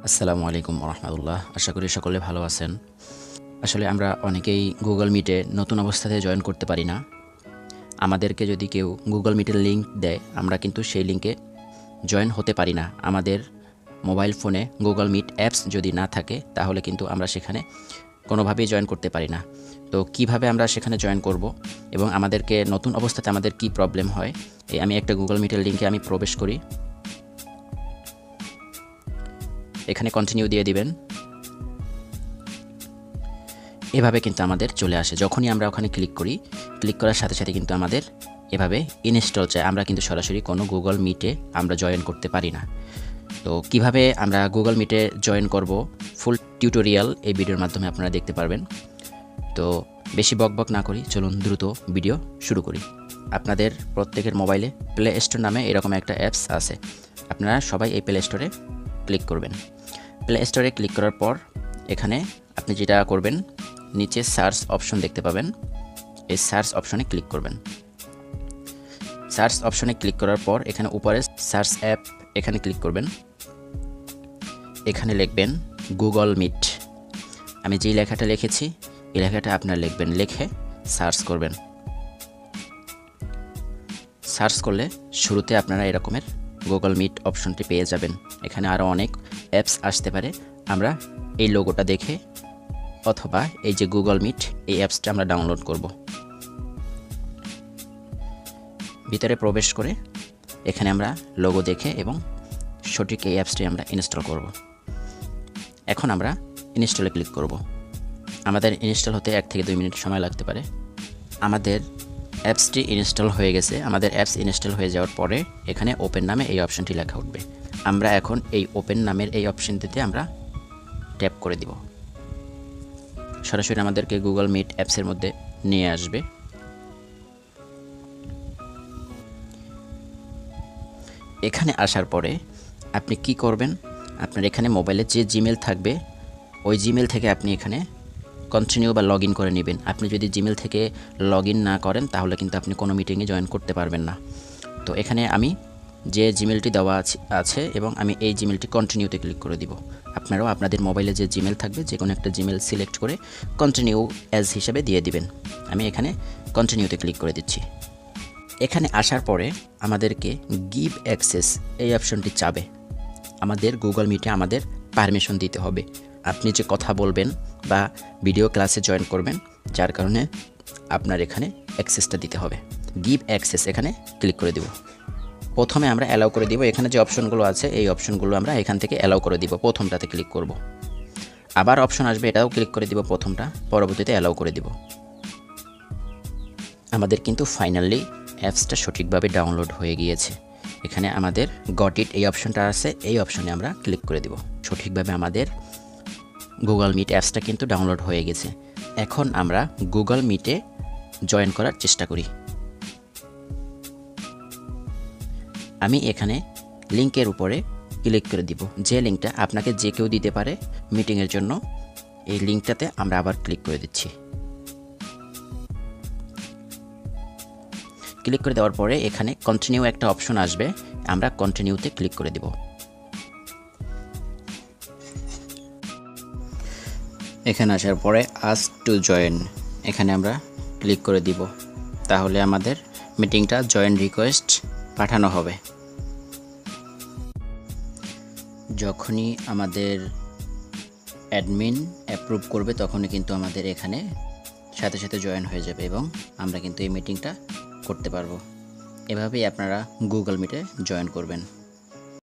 আসসালামু আলাইকুম রহমতুল্লাহ। আশা করি সকলে ভালো আছেন। আসলে আমরা অনেকেই গুগল মিটে নতুন অবস্থাতে জয়েন করতে পারি না। আমাদেরকে যদি কেউ গুগল মিটের লিঙ্ক দেয়, আমরা কিন্তু সেই লিঙ্কে জয়েন হতে পারি না। আমাদের মোবাইল ফোনে গুগল মিট অ্যাপস যদি না থাকে, তাহলে কিন্তু আমরা সেখানে কোনোভাবেই জয়েন করতে পারি না। তো কিভাবে আমরা সেখানে জয়েন করব এবং আমাদেরকে নতুন অবস্থাতে আমাদের কি প্রবলেম হয়, আমি একটা গুগল মিটের লিঙ্কে আমি প্রবেশ করি। এখানে কন্টিনিউ দিয়ে দিবেন। এভাবে কিন্তু আমাদের চলে আসে। যখনই আমরা ওখানে ক্লিক করি, ক্লিক করার সাথে সাথে কিন্তু আমাদের এভাবে ইনস্টল চায়। আমরা কিন্তু সরাসরি কোনো গুগল মিটে আমরা জয়েন করতে পারি না। তো কিভাবে আমরা গুগল মিটে জয়েন করব, ফুল টিউটোরিয়াল এই ভিডিওর মাধ্যমে আপনারা দেখতে পারবেন। তো বেশি বকবক না করি, চলুন দ্রুত ভিডিও শুরু করি। আপনাদের প্রত্যেকের মোবাইলে প্লে স্টোর নামে এরকম একটা অ্যাপস আছে। আপনারা সবাই এই প্লে স্টোরে ক্লিক করবেন। প্লে স্টোরে ক্লিক করার পর এখানে আপনি যেটা করবেন, নিচে সার্চ অপশন দেখতে পাবেন। এই সার্চ অপশনে ক্লিক করবেন। সার্চ অপশনে ক্লিক করার পর এখানে উপরে সার্চ অ্যাপ, এখানে ক্লিক করবেন। এখানে লিখবেন গুগল মিট। আমি যেই লেখাটা লিখেছি এই লেখাটা আপনারা লিখবেন, লিখে সার্চ করবেন। সার্চ করলে শুরুতে আপনারা এরকমের গুগল মিট অপশনটি পেয়ে যাবেন। এখানে আরও অনেক অ্যাপস আসতে পারে। আমরা এই লোগোটা দেখে অথবা এই যে গুগল মিট, এই অ্যাপসটা আমরা ডাউনলোড করব। ভিতরে প্রবেশ করে এখানে আমরা লোগো দেখে এবং সঠিক এই অ্যাপসটি আমরা ইনস্টল করব। এখন আমরা ইনস্টলে ক্লিক করব। আমাদের ইনস্টল হতে 1 থেকে 2 মিনিট সময় লাগতে পারে। আমাদের অ্যাপসটি ইনস্টল হয়ে গেছে। আমাদের অ্যাপস ইনস্টল হয়ে যাওয়ার পরে এখানে ওপেন নামে এই অপশনটি লেখা উঠবে। আমরা এখন এই ওপেন নামের এই অপশনটিতে আমরা ট্যাপ করে দিব। সরাসরি আমাদেরকে গুগল মিট অ্যাপসের মধ্যে নিয়ে আসবে। এখানে আসার পরে আপনি কি করবেন, আপনার এখানে মোবাইলে যে জিমেল থাকবে ওই জিমেল থেকে আপনি এখানে কন্টিনিউ বা লগ ইন করে নেবেন। আপনি যদি জিমেল থেকে লগ ইন না করেন তাহলে কিন্তু আপনি কোনো মিটিংয়ে জয়েন করতে পারবেন না। তো এখানে আমি যে জিমেলটি দেওয়া আছে এবং আমি এই জিমেলটি কন্টিনিউতে ক্লিক করে দিব। আপনারাও আপনাদের মোবাইলে যে জিমেল থাকবে যে কোনো একটা জিমেল সিলেক্ট করে কন্টিনিউ অ্যাজ হিসেবে দিয়ে দিবেন। আমি এখানে কন্টিনিউতে ক্লিক করে দিচ্ছি। এখানে আসার পরে আমাদেরকে গিভ অ্যাক্সেস এই অপশনটি চাবে। আমাদের গুগল মিটে আমাদের পারমিশন দিতে হবে। আপনি যে কথা বলবেন বা ভিডিও ক্লাসে জয়েন করবেন, যার কারণে আপনার এখানে অ্যাক্সেসটা দিতে হবে। গিভ অ্যাক্সেস এখানে ক্লিক করে দিব। প্রথমে আমরা অ্যালাউ করে দিব। এখানে যে অপশনগুলো আছে এই অপশনগুলো আমরা এখান থেকে অ্যালাউ করে দিব। প্রথমটাতে ক্লিক করব। আবার অপশন আসবে, এটাও ক্লিক করে দিব প্রথমটা, পরবর্তীতে অ্যালাউ করে দিব। আমাদের কিন্তু ফাইনালি অ্যাপসটা সঠিকভাবে ডাউনলোড হয়ে গিয়েছে। এখানে আমাদের গট ইট এই অপশনটা আছে, এই অপশনে আমরা ক্লিক করে দিব। সঠিকভাবে আমাদের গুগল মিট অ্যাপসটা কিন্তু ডাউনলোড হয়ে গেছে। এখন আমরা গুগল মিটে জয়েন করার চেষ্টা করি। আমি এখানে লিঙ্কের উপরে ক্লিক করে দিব। যে লিঙ্কটা আপনাকে যে কেউ দিতে পারে মিটিংয়ের জন্য, এই লিঙ্কটাতে আমরা আবার ক্লিক করে দিচ্ছি। ক্লিক করে দেওয়ার পরে এখানে কন্টিনিউ একটা অপশন আসবে, আমরা কন্টিনিউতে ক্লিক করে দেব। এখানে আসার পরে আস্ক টু জয়েন এখানে আমরা ক্লিক করে দিব। তাহলে আমাদের মিটিংটা জয়েন রিকোয়েস্ট পাঠানো হবে। যখনই আমাদের অ্যাডমিন অ্যাপ্রুভ করবে তখনই কিন্তু আমাদের এখানে সাথে সাথে জয়েন হয়ে যাবে এবং আমরা কিন্তু এই মিটিংটা করতে পারবো। এভাবেই আপনারা গুগল মিটে জয়েন করবেন।